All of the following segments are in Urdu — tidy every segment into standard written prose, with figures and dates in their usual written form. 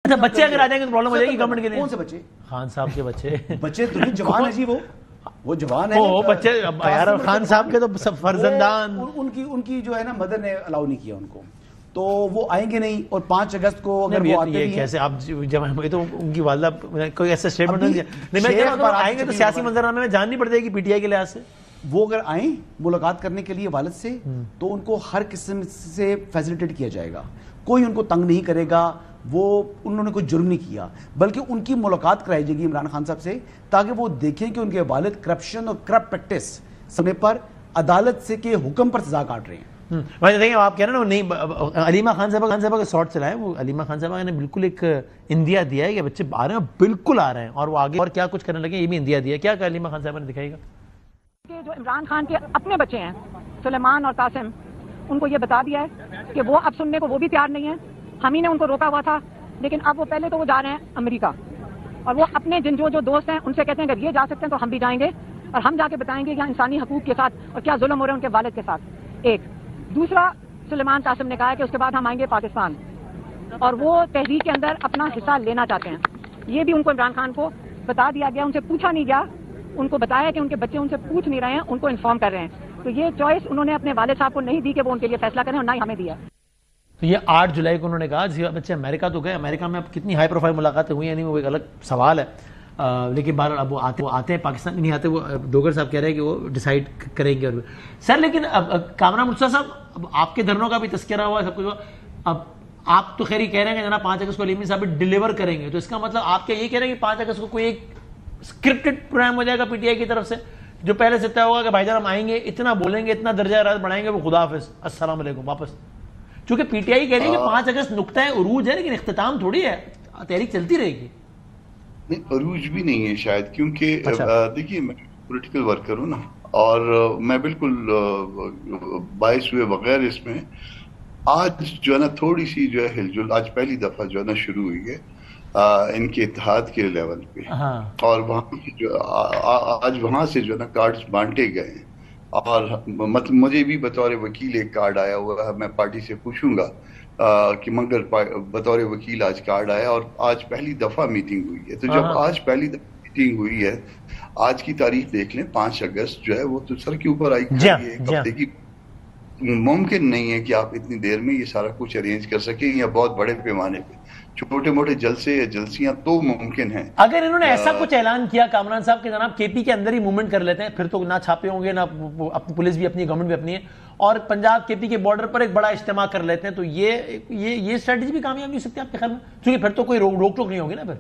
اچھا بچے اگر آ جائیں گے تو پرابلم ہو جائے گی گورنمنٹ کے لیے. کون سے بچے؟ خان صاحب کے بچے. بچے تو جوان ہیں جی, وہ جوان ہیں. وہ بچے یار خان صاحب کے تو فرزندان, ان کی جو ہے نا مدر نے الاؤ نہیں کیا ان کو, تو وہ آئیں گے نہیں. اور 5 اگست کو اگر وہ آتے ہیں کیسے آپ جب تو ان کی والدہ کوئی ایسا اسٹیٹمنٹ نہیں دیا. نہیں میں کہہ رہا ہوں آئیں گے تو سیاسی منظرنامے میں جان نہیں پڑ جائے گی پی ٹی آئی کے لحاظ سے. وہ اگر آئیں ملاقات کرنے کے لیے والد سے تو ان کو ہر قسم سے فیسیلیٹیٹ کیا جائے گا, کوئی ان کو تنگ نہیں کرے گا. وہ انہوں نے کوئی جرم نہیں کیا, بلکہ ان کی ملاقات کرائی جائے گی عمران خان صاحب سے, تاکہ وہ دیکھیں کہ ان کے والد کرپشن اور کرپٹ پریکٹس سمے پر عدالت سے کے حکم پر سزا کاٹ رہے ہیں. دیکھیں آپ کہہ رہے ہیں نا نہیں علیمہ خان صاحبہ کا شارٹ چلا ہے, وہ علیمہ خان صاحبہ نے بالکل ایک اندیا دیا ہے کہ بچے آ رہے ہیں, بالکل آ رہے ہیں, اور وہ آگے اور کیا کچھ کرنے لگے یہ بھی اندیا دیا ہے. کیا علیمہ خان صاحبہ نے دکھائے گا کہ جو عمران خان کے اپنے بچے ہیں سلیمان اور قاسم, ان کو یہ بتا دیا ہے کہ وہ اب سننے کو وہ بھی تیار نہیں ہے. ہم ہی نے ان کو روکا ہوا تھا, لیکن اب وہ پہلے تو وہ جا رہے ہیں امریکہ, اور وہ اپنے جو دوست ہیں ان سے کہتے ہیں اگر یہ جا سکتے ہیں تو ہم بھی جائیں گے, اور ہم جا کے بتائیں گے یہاں انسانی حقوق کے ساتھ اور کیا ظلم ہو رہے ہیں ان کے والد کے ساتھ. ایک دوسرا, سلیمان قاسم نے کہا ہے کہ اس کے بعد ہم آئیں گے پاکستان, اور وہ تحریک کے اندر اپنا حصہ لینا چاہتے ہیں. یہ بھی ان کو عمران خان کو بتا دیا گیا, ان سے پوچھا نہیں گیا, ان کو بتایا کہ ان کے بچے ان سے پوچھ نہیں رہے ہیں, ان کو انفارم کر رہے ہیں. تو یہ چوائس انہوں نے اپنے والد صاحب کو نہیں دی کہ وہ ان کے لیے فیصلہ کریں, اور نہ ہی ہمیں دیا. تو یہ 8 جولائی کو انہوں نے کہا جی بچے امریکہ تو گئے, امریکہ میں اب کتنی ہائی پروفائل ملاقاتیں ہوئی ہیں نہیں وہ ایک الگ سوال ہے, لیکن بہرحال اب وہ آتے ہیں پاکستان میں نہیں آتے, وہ ڈوگر صاحب کہہ رہے ہیں کہ وہ ڈیسائیڈ کریں گے. اور سر لیکن اب کامران مرتضیٰ صاحب, اب آپ کے دھرنوں کا بھی تذکرہ ہوا ہے سب کچھ, اب آپ تو خیر ہی کہہ رہے ہیں کہ جناب 5 اگست کو علیمی صاحب ڈیلیور کریں گے, تو اس کا مطلب آپ کیا یہ کہہ رہے ہیں کہ 5 اگست کو کوئی ایک اسکرپٹڈ پروگرام ہو جائے گا پی ٹی آئی کی طرف سے, جو پہلے سے طے ہوگا کہ بھائی جان ہم آئیں گے, اتنا بولیں گے, اتنا درجہ راز بڑھائیں گے, وہ خدا حافظ السلام علیکم واپس. چونکہ پی ٹی آئی کہہ رہی ہے کہ 5 اگست نقطہ عروج ہے, لیکن اختتام تھوڑی ہے, تحریک چلتی رہے گی. نہیں عروج بھی نہیں ہے شاید, کیونکہ دیکھیے میں پولیٹیکل ورکر ہوں نا, اور میں بالکل باعث ہوئے بغیر اس میں آج جو ہے نا تھوڑی سی جو ہے ہلجل آج پہلی دفعہ جو ہے نا شروع ہوئی ہے ان کے اتحاد کے لیول پہ, اور وہاں جو آج وہاں سے جو ہے نا کارڈز بانٹے گئے ہیں, اور مطلب مجھے بھی بطور وکیل ایک کارڈ آیا ہوا ہے, میں پارٹی سے پوچھوں گا کہ مگر بطور وکیل آج کارڈ آیا, اور آج پہلی دفعہ میٹنگ ہوئی ہے. تو جب آج پہلی دفعہ میٹنگ ہوئی ہے, آج کی تاریخ دیکھ لیں 5 اگست جو ہے وہ تو سر کے اوپر آئی ہے, ایک ہفتے کی ممکن نہیں ہے کہ آپ اتنی دیر میں یہ سارا کچھ ارینج کر سکیں, یا بہت بڑے پیمانے پہ چھوٹے موٹے جلسے یا جلسیاں تو ممکن ہیں. اگر انہوں نے ایسا کچھ اعلان کیا کامران صاحب کہ جناب کے پی کے اندر ہی موومنٹ کر لیتے ہیں, پھر تو نہ چھاپے ہوں گے, نہ پولیس بھی اپنی, گورنمنٹ بھی اپنی ہے, اور پنجاب کے پی کے بارڈر پر ایک بڑا اجتماع کر لیتے ہیں, تو یہ اسٹریٹجی بھی کامیاب نہیں ہو سکتی آپ کے خیال میں, کیونکہ پھر تو کوئی روک ٹوک نہیں ہوگی نا. پھر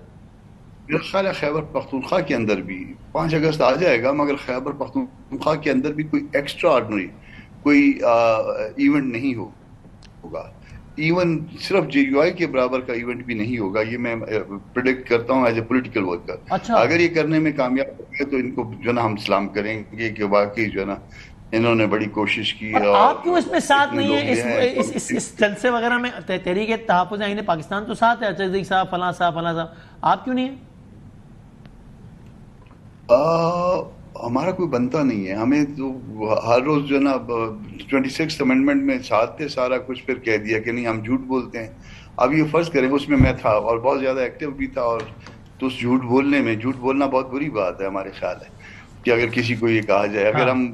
میرا خیال ہے خیبر پختونخوا کے اندر بھی 5 اگست آ جائے گا, مگر خیبر پختونخوا کے اندر بھی کوئی ایکسٹرا آرڈنری کوئی ایونٹ نہیں ہوگا. ایون صرف جے یو آئی کے برابر کا ایونٹ بھی نہیں ہوگا, یہ میں پریڈکٹ کرتا ہوں ایز اے پولیٹیکل ورکر. اگر یہ کرنے میں کامیاب ہو گئے تو ان کو جو نا ہم سلام کریں گے کہ واقعی جو ہے نا انہوں نے بڑی کوشش کی. آپ کیوں اس میں ساتھ نہیں ہیں اس جلسے وغیرہ میں؟ تحریک تحفظ آئین پاکستان تو ساتھ ہے, صدیق صاحب فلاں صاحب, آپ کیوں نہیں ہیں؟ ہمارا کوئی بنتا نہیں ہے, ہمیں تو ہر روز جو ہے نا 26 امینڈمنٹ میں ساتھ تھے سارا کچھ, پھر کہہ دیا کہ نہیں ہم جھوٹ بولتے ہیں. اب یہ فرض کریں اس میں تھا اور بہت زیادہ ایکٹیو بھی تھا, اور تو اس جھوٹ بولنے میں, جھوٹ بولنا بہت بری بات ہے ہمارے خیال ہے کہ اگر کسی کو یہ کہا جائے, اگر ہم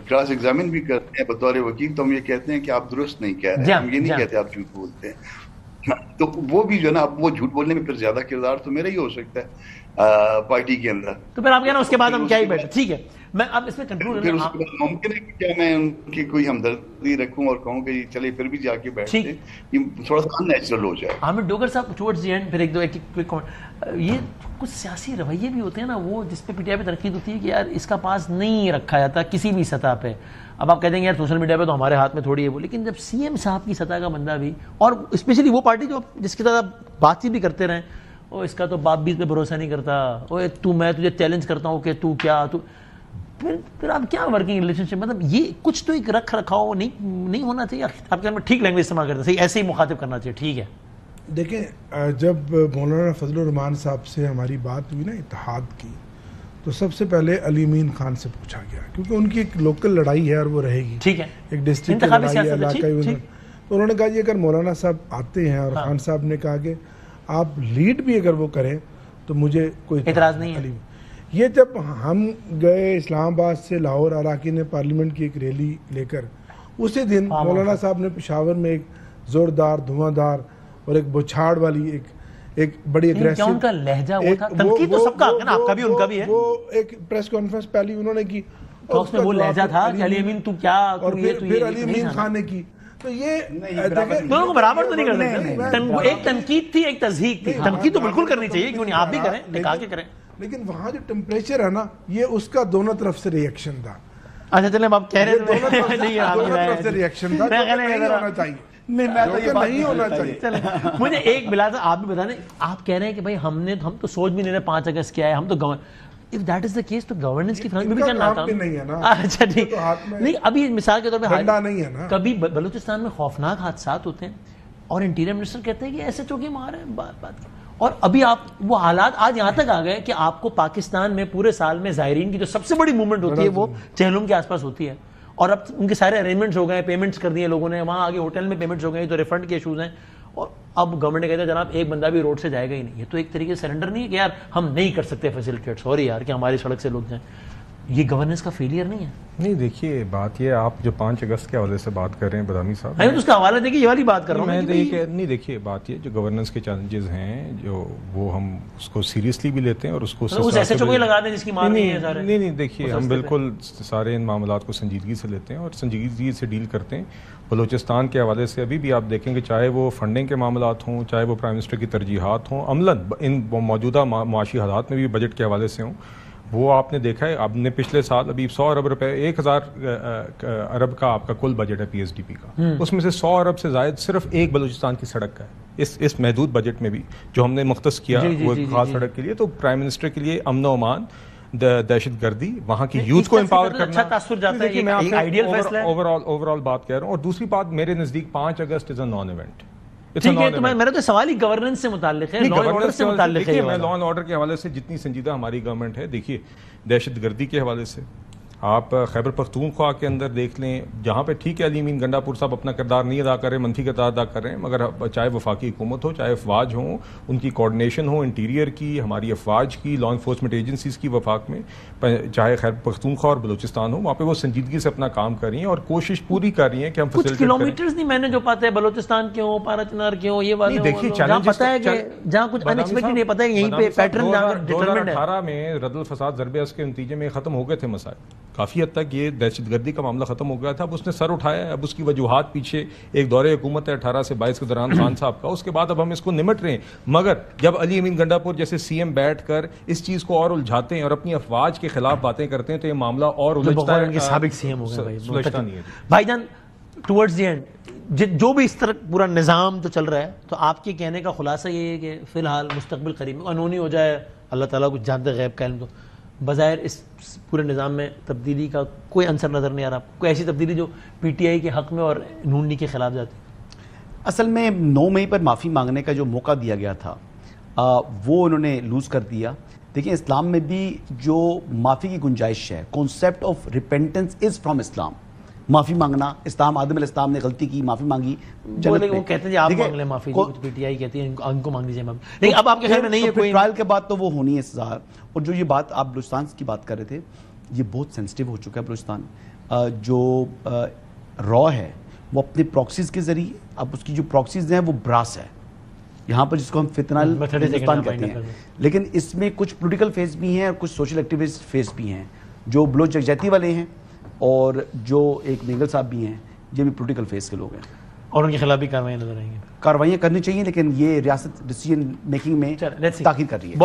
کراس ایگزامن بھی کرتے ہیں بطور وکیل تو ہم یہ کہتے ہیں کہ آپ درست نہیں کہہ رہے ہیں, ہم یہ نہیں کہتے آپ جھوٹ بولتے ہیں. تو وہ بھی جو ہے نا اب وہ جھوٹ بولنے میں پھر زیادہ کردار تو میرا ہی ہو سکتا ہے پارٹی کے اندر. تو پھر آپ کہنا اس کے بعد ہم کیا ہی بیٹھے. ٹھیک ہے, میں اب اس میں کنکلوڈ پھر اس کے بعد ممکن ہے کہ کیا میں ان کی کوئی ہمدردی رکھوں اور کہوں کہ چلے پھر بھی جا کے بیٹھتے, یہ تھوڑا سا نیچرل ہو جائے. حامد ڈوگر صاحب ٹورڈز دی اینڈ پھر ایک کوئک کمنٹ, یہ کچھ سیاسی رویے بھی ہوتے ہیں نا وہ جس پہ پی ٹی آئی پہ تنقید ہوتی ہے کہ یار اس کا پاس نہیں رکھا جاتا کسی بھی سطح پہ. اب آپ کہہ دیں گے یار سوشل میڈیا پہ تو ہمارے ہاتھ میں تھوڑی ہے وہ, لیکن جب سی ایم صاحب کی سطح کا بندہ بھی, اور اسپیشلی وہ پارٹی جو جس کے ساتھ بات چیت بھی کرتے رہیں, او اس کا تو باپ بھی اس پہ بھروسہ نہیں کرتا, او میں تجھے چیلنج کرتا ہوں کہ تو کیا, تو پھر آپ کیا ورکنگ ریلیشن شپ, مطلب یہ کچھ تو ایک رکھ رکھاؤ نہیں ہونا چاہیے. آپ کے ٹھیک لینگویج استعمال کرتے ہیں, صحیح ایسے ہی مخاطب کرنا چاہیے. ٹھیک ہے, دیکھیں جب مولانا فضل الرحمان صاحب سے ہماری بات ہوئی نا اتحاد کی, تو سب سے پہلے علی امین خان سے پوچھا گیا, کیونکہ ان کی ایک لوکل لڑائی ہے اور وہ رہے گی. ٹھیک ہے, ایک ڈسٹرکٹ کی لڑائی ہے, علاقائی. تو انہوں نے کہا جی اگر مولانا صاحب آتے ہیں, اور خان صاحب نے کہا کہ آپ لیڈ بھی اگر وہ کریں تو مجھے کوئی اعتراض نہیں ہے. یہ جب ہم گئے اسلام آباد سے لاہور، اراکین نے پارلیمنٹ کی ایک ریلی لے کر، اسی دن مولانا صاحب نے پشاور میں ایک زوردار، دھواں دار اور ایک بچھاڑ والی ایک بڑی اگریسو، ان کا لہجہ وہ تھا، تنقید تو سب کا ہے نا، آپ کا بھی ان کا بھی ہے. وہ ایک پریس کانفرنس پہلی انہوں نے کی، تو اس میں وہ لہجہ تھا کہ علی امین تو کیا، اور پھر علی امین خان نے کی. تو یہ دونوں کو برابر تو نہیں کر سکتے. ایک تنقید تھی، ایک تضحیق تھی. تنقید تو بالکل کرنی چاہیے، کیوں نہیں، آپ بھی کریں، ٹکا کے کریں. لیکن وہاں جو ٹیمپریچر ہے نا، یہ اس کا دونوں طرف سے ری ایکشن تھا. اچھا چلیں آپ کہہ رہے تھے دونوں طرف سے ری ایکشن تھا، نہیں ہونا چاہیے، نہیں ہونا چاہیے. مجھے ایک بلا تھا، آپ بھی بتائیں، آپ کہہ رہے ہیں کہ بھائی ہم تو سوچ بھی نہیں رہے 5 اگست کیا ہے، ہم تو if that is the case تو گورننس کی فرانس میں بھی کیا ناکام نہیں ہے نا. اچھا ٹھیک نہیں، ابھی مثال کے طور پہ نہیں ہے نا، کبھی بلوچستان میں خوفناک حادثات ہوتے ہیں اور انٹیریئر منسٹر کہتے ہیں کہ ایسے چوکے مار رہے ہیں بات. اور ابھی آپ وہ حالات آج یہاں تک آ گئے کہ آپ کو پاکستان میں پورے سال میں زائرین کی جو سب سے بڑی موومنٹ ہوتی ہے وہ چہلم کے آس پاس ہوتی ہے، اور اب ان کے سارے ارینجمنٹس ہو گئے، پیمنٹس کر دیے لوگوں نے، وہاں آگے ہوٹل میں پیمنٹس ہو گئے، تو ریفنڈ کے ایشوز ہیں. اور اب گورنمنٹ نے کہتا ہے جناب ایک بندہ بھی روڈ سے جائے گا ہی نہیں. یہ تو ایک طریقے سے سرنڈر نہیں ہے کہ یار ہم نہیں کر سکتے فیسیلیٹیٹ، سوری یار کہ ہماری سڑک سے لوگ جائیں. یہ گورننس کا فیلئر نہیں ہے. نہیں دیکھیے بات یہ، آپ جو 5 اگست کے حوالے سے بات کر رہے ہیں بدامی صاحب، میں تو اس کا حوالہ دے کے یہ والی بات کر رہا ہوں. نہیں دیکھیے بات یہ جو گورننس کے چیلنجز ہیں، جو وہ ہم اس کو سیریسلی بھی لیتے ہیں اور اس کو ایسے چوکے لگا دیں جس کی مار نہیں ہے سارے. نہیں دیکھیے ہم بالکل سارے ان معاملات کو سنجیدگی سے لیتے ہیں اور سنجیدگی سے ڈیل کرتے ہیں. بلوچستان کے حوالے سے ابھی بھی آپ دیکھیں کہ چاہے وہ فنڈنگ کے معاملات ہوں، چاہے وہ پرائم منسٹر کی ترجیحات ہوں، عملاً ان موجودہ معاشی حالات میں بھی بجٹ کے حوالے سے ہوں، وہ آپ نے دیکھا ہے. آپ نے پچھلے سال ابھی 100 ارب روپے، 1000 ارب کا آپ کا کل بجٹ ہے پی ایس ڈی پی کا، اس میں سے 100 ارب سے زائد صرف ایک بلوچستان کی سڑک کا ہے اس محدود بجٹ میں بھی جو ہم نے مختص کیا وہ خاص سڑک کے لیے. تو پرائم منسٹر کے لیے امن و امان، دہشت گردی، وہاں کی یوتھ کو امپاور کرنا، اچھا تاثر جاتا ہے. میں اوور آل بات کہہ رہا ہوں. اور دوسری بات میرے نزدیک 5 اگست از اے نان ایونٹ. ٹھیک ہے، تو میرا تو سوال ہی گورننس سے متعلق ہے، لا اینڈ آرڈر سے متعلق ہے. میں لا اینڈ آرڈر کے حوالے سے جتنی سنجیدہ ہماری گورنمنٹ ہے، دیکھیے دہشت گردی کے حوالے سے آپ خیبر پختونخوا کے اندر دیکھ لیں، جہاں پہ ٹھیک ہے علی امین گنڈا پور صاحب اپنا کردار نہیں ادا کر رہے، منفی کردار ادا کر رہے ہیں، مگر چاہے وفاقی حکومت ہو، چاہے افواج ہوں، ان کی کوارڈینیشن ہو، انٹیریئر کی، ہماری افواج کی، لا انفورسمنٹ ایجنسیز کی وفاق میں، چاہے خیبر پختونخوا اور بلوچستان ہو، وہاں پہ وہ سنجیدگی سے اپنا کام کر رہی ہیں اور کوشش پوری کر رہی ہیں کہ ہم کچھ کلومیٹرز نہیں میں نے جو پاتے ہیں بلوچستان کے ہوں، پارا چنار کے ہوں، یہ والے دیکھیے جہاں پتہ ہے کہ جہاں کچھ ان ایکسپیکٹڈ نہیں پتہ ہے یہیں پہ پیٹرن ڈٹرمنڈ ہے. 2018 میں رد الفساد ضرب اس کے نتیجے میں ختم ہو گئے تھے مسائل، کافی حد تک یہ دہشت گردی کا معاملہ ختم ہو گیا تھا. اب اس نے سر اٹھایا ہے، اب اس کی وجوہات پیچھے ایک دور حکومت ہے 18 سے 22 کے دوران خان صاحب کا، اس کے بعد اب ہم اس کو نمٹ رہے ہیں. مگر جب علی امین گنڈا پور جیسے سی ایم بیٹھ کر اس چیز کو اور الجھاتے ہیں اور اپنی افواج کے خلاف باتیں کرتے ہیں تو یہ معاملہ اور الجھتا ہے. ان کے سابق سی ایم ہو گئے بھائی جان. ٹورڈز دی اینڈ جو بھی اس طرح پورا نظام تو چل رہا ہے، تو آپ کے کہنے کا خلاصہ یہ ہے کہ فی الحال مستقبل قریب میں قانونی ہو جائے، اللہ تعالیٰ کچھ جانتے غیب کا علم، تو بظاہر اس پورے نظام میں تبدیلی کا کوئی عنصر نظر نہیں آ رہا. کوئی ایسی تبدیلی جو پی ٹی آئی کے حق میں اور نون لیگ کے خلاف جاتی؟ اصل میں 9 مئی پر معافی مانگنے کا جو موقع دیا گیا تھا وہ انہوں نے لوز کر دیا. دیکھیں اسلام میں بھی جو معافی کی گنجائش ہے، concept of repentance is from Islam. معافی مانگنا، اسلام آدم علیہ السلام نے غلطی کی، معافی مانگی، وہ کہتے ہیں آپ مانگ لیں معافی، پی ٹی آئی کہتی ہے ان کو مانگنی چاہیے معافی. لیکن اب آپ کے خیال میں نہیں ہے کوئی ٹرائل کے بعد تو وہ ہونی ہے سزا. اور جو یہ بات آپ بلوچستان کی بات کر رہے تھے، یہ بہت سینسٹیو ہو چکا ہے بلوچستان. جو را ہے وہ اپنے پراکسیز کے ذریعے، اب اس کی جو پراکسیز ہیں وہ براس ہے یہاں پر، جس کو ہم فتنال ہندوستان کہتے ہیں. لیکن اس میں کچھ پولیٹیکل فیس بھی ہیں اور کچھ سوشل ایکٹیوسٹ فیس بھی ہیں، جو بلوچ یکجہتی والے ہیں اور جو ایک مینگل صاحب بھی ہیں، یہ بھی پولیٹیکل فیس کے لوگ ہیں، اور ان کے خلاف بھی کارروائیاں نظر آئیں گی. کارروائیاں کرنی چاہیے، لیکن یہ ریاست ڈیسیژن میکنگ میں تاخیر کر رہی ہے.